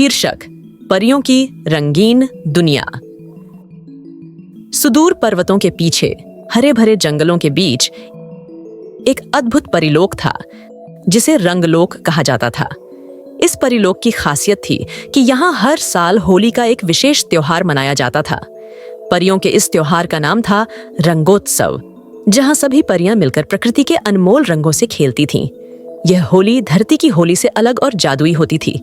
शीर्षक परियों की रंगीन दुनिया। सुदूर पर्वतों के पीछे हरे भरे जंगलों के बीच एक अद्भुत परिलोक था जिसे रंगलोक कहा जाता था। इस परिलोक की खासियत थी कि यहाँ हर साल होली का एक विशेष त्योहार मनाया जाता था। परियों के इस त्योहार का नाम था रंगोत्सव, जहाँ सभी परियां मिलकर प्रकृति के अनमोल रंगों से खेलती थीं। यह होली धरती की होली से अलग और जादुई होती थी।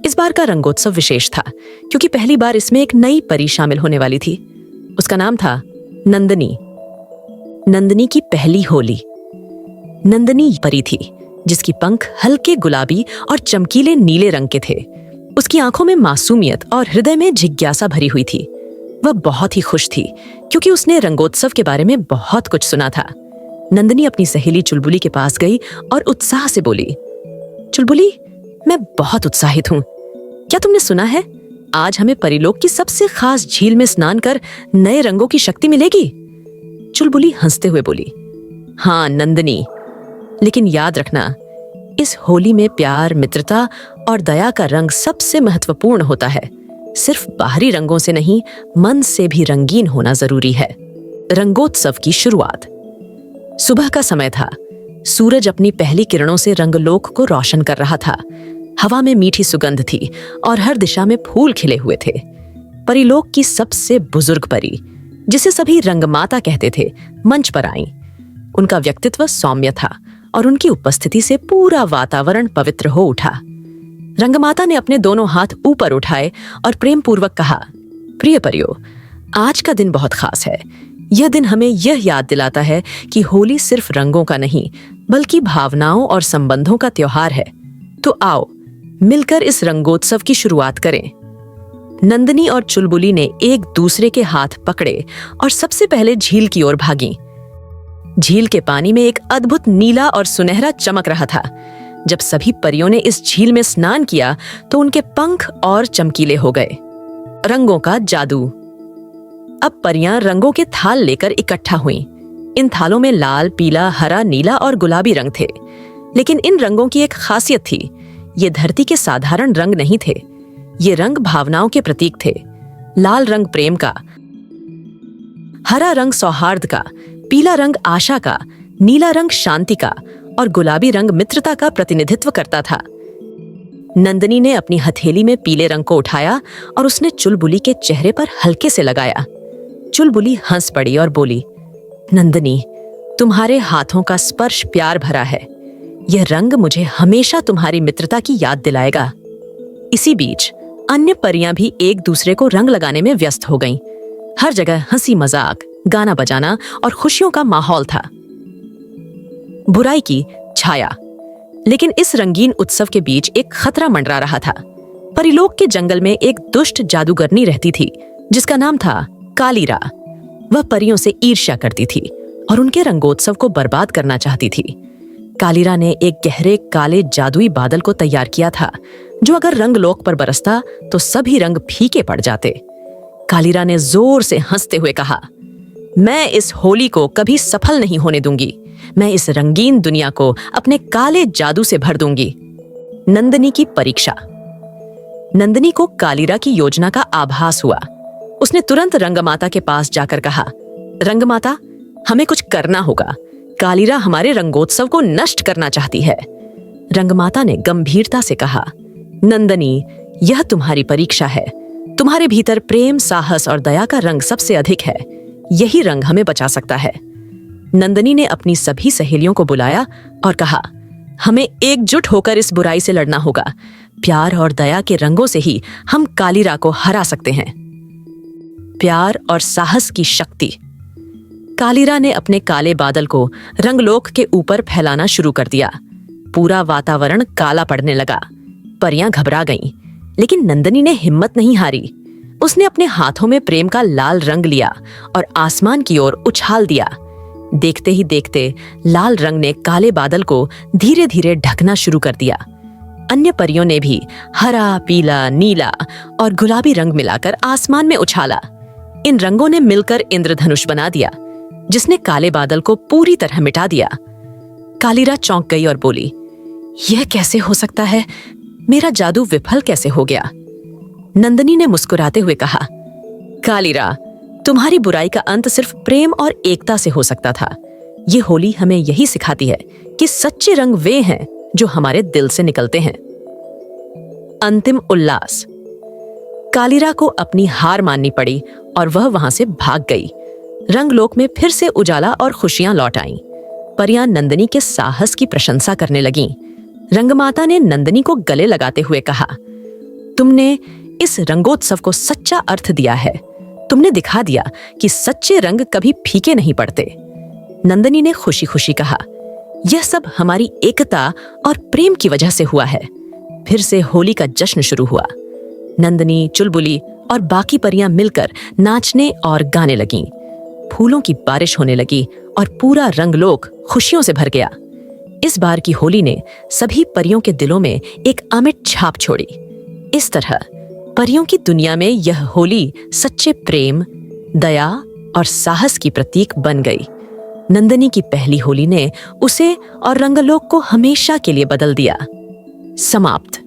इस बार का रंगोत्सव विशेष था क्योंकि पहली बार इसमें एक नई परी शामिल होने वाली थी। उसका नाम था नंदनी। नंदनी की पहली होली। नंदनी परी थी जिसकी पंख हल्के गुलाबी और चमकीले नीले रंग के थे। उसकी आंखों में मासूमियत और हृदय में जिज्ञासा भरी हुई थी। वह बहुत ही खुश थी क्योंकि उसने रंगोत्सव के बारे में बहुत कुछ सुना था। नंदनी अपनी सहेली चुलबुली के पास गई और उत्साह से बोली, चुलबुली, मैं बहुत उत्साहित हूँ। क्या तुमने सुना है आज हमें परिलोक की सबसे खास झील में स्नान कर नए रंगों की शक्ति मिलेगी? चुलबुली हंसते हुए बोली, हाँ नंदनी, लेकिन याद रखना, इस होली में प्यार, मित्रता और दया का रंग सबसे महत्वपूर्ण होता है। सिर्फ बाहरी रंगों से नहीं, मन से भी रंगीन होना जरूरी है। रंगोत्सव की शुरुआत। सुबह का समय था। सूरज अपनी पहली किरणों से रंगलोक को रोशन कर रहा था। हवा में मीठी सुगंध थी और हर दिशा में फूल खिले हुए थे। परिलोक की सबसे बुजुर्ग परी, जिसे सभी रंगमाता कहते थे, मंच पर आईं। उनका व्यक्तित्व सौम्य था और उनकी उपस्थिति से पूरा वातावरण पवित्र हो उठा। रंगमाता ने अपने दोनों हाथ ऊपर उठाए और प्रेम पूर्वक कहा, प्रिय परियों, आज का दिन बहुत खास है। यह दिन हमें यह याद दिलाता है कि होली सिर्फ रंगों का नहीं, बल्कि भावनाओं और संबंधों का त्योहार है। तो आओ मिलकर इस रंगोत्सव की शुरुआत करें। नंदनी और चुलबुली ने एक दूसरे के हाथ पकड़े और सबसे पहले झील की ओर भागीं। झील के पानी में एक अद्भुत नीला और सुनहरा चमक रहा था। जब सभी परियों ने इस झील में स्नान किया तो उनके पंख और चमकीले हो गए। रंगों का जादू। अब परियां रंगों के थाल लेकर इकट्ठा हुईं। इन थालों में लाल, पीला, हरा, नीला और गुलाबी रंग थे। लेकिन इन रंगों की एक खासियत थी। ये धरती के साधारण रंग नहीं थे। ये रंग भावनाओं के प्रतीक थे। लाल रंग प्रेम का, हरा रंग सौहार्द का, पीला रंग आशा का, नीला रंग शांति का और गुलाबी रंग मित्रता का प्रतिनिधित्व करता था। नंदनी ने अपनी हथेली में पीले रंग को उठाया और उसने चुलबुली के चेहरे पर हल्के से लगाया। चुलबुली हंस पड़ी और बोली, नंदनी, तुम्हारे हाथों का स्पर्श प्यार भरा है। यह रंग मुझे हमेशा तुम्हारी मित्रता की याद दिलाएगा। इसी बीच अन्य परियां भी एक दूसरे को रंग लगाने में व्यस्त हो गईं। हर जगह हंसी मजाक, गाना बजाना और खुशियों का माहौल था। बुराई की छाया। लेकिन इस रंगीन उत्सव के बीच एक खतरा मंडरा रहा था। परिलोक के जंगल में एक दुष्ट जादूगरनी रहती थी जिसका नाम था कालीरा। वह परियों से ईर्ष्या करती थी और उनके रंगोत्सव को बर्बाद करना चाहती थी। कालीरा ने एक गहरे काले जादुई बादल को तैयार किया था जो अगर रंगलोक पर बरसता तो सभी रंग फीके पड़ जाते। कालीरा ने जोर से हंसते हुए कहा, मैं इस होली को कभी सफल नहीं होने दूंगी। मैं इस रंगीन दुनिया को अपने काले जादू से भर दूंगी। नंदनी की परीक्षा। नंदनी को कालीरा की योजना का आभास हुआ। उसने तुरंत रंगमाता के पास जाकर कहा, रंगमाता, हमें कुछ करना होगा। कालीरा हमारे रंगोत्सव को नष्ट करना चाहती है। रंगमाता ने गंभीरता से कहा, नंदनी, यह तुम्हारी परीक्षा है। तुम्हारे भीतर प्रेम, साहस और दया का रंग सबसे अधिक है। यही रंग हमें बचा सकता है। नंदनी ने अपनी सभी सहेलियों को बुलाया और कहा, हमें एकजुट होकर इस बुराई से लड़ना होगा। प्यार और दया के रंगों से ही हम कालीरा को हरा सकते हैं। प्यार और साहस की शक्ति। कालीरा ने अपने काले बादल को रंगलोक के ऊपर फैलाना शुरू कर दिया। पूरा वातावरण काला पड़ने लगा। परियां घबरा गईं, लेकिन नंदनी ने हिम्मत नहीं हारी। उसने अपने हाथों में प्रेम का लाल रंग लिया और आसमान की ओर उछाल दिया। देखते ही देखते लाल रंग ने काले बादल को धीरे धीरे ढकना शुरू कर दिया। अन्य परियों ने भी हरा, पीला, नीला और गुलाबी रंग मिलाकर आसमान में उछाला। इन रंगों ने मिलकर इंद्रधनुष बना दिया जिसने काले बादल को पूरी तरह मिटा दिया। कालीरा चौंक गई और बोली, यह कैसे हो सकता है? मेरा जादू विफल कैसे हो गया? नंदिनी ने मुस्कुराते हुए कहा, कालीरा, तुम्हारी बुराई का अंत सिर्फ प्रेम और एकता से हो सकता था। ये होली हमें यही सिखाती है कि सच्चे रंग वे हैं जो हमारे दिल से निकलते हैं। अंतिम उल्लास। कालीरा को अपनी हार माननी पड़ी और वह वहां से भाग गई। रंगलोक में फिर से उजाला और खुशियां लौट आईं। परियां नंदिनी के साहस की प्रशंसा करने लगीं। रंगमाता ने नंदिनी को गले लगाते हुए कहा, तुमने इस रंगोत्सव को सच्चा अर्थ दिया है। तुमने दिखा दिया कि सच्चे रंग कभी फीके नहीं पड़ते। नंदिनी ने खुशी खुशी कहा, यह सब हमारी एकता और प्रेम की वजह से हुआ है। फिर से होली का जश्न शुरू हुआ। नंदिनी, चुलबुली और बाकी परियां मिलकर नाचने और गाने लगीं। फूलों की बारिश होने लगी और पूरा रंगलोक खुशियों से भर गया। इस बार की होली ने सभी परियों के दिलों में एक अमिट छाप छोड़ी। इस तरह परियों की दुनिया में यह होली सच्चे प्रेम, दया और साहस की प्रतीक बन गई। नंदिनी की पहली होली ने उसे और रंगलोक को हमेशा के लिए बदल दिया। समाप्त।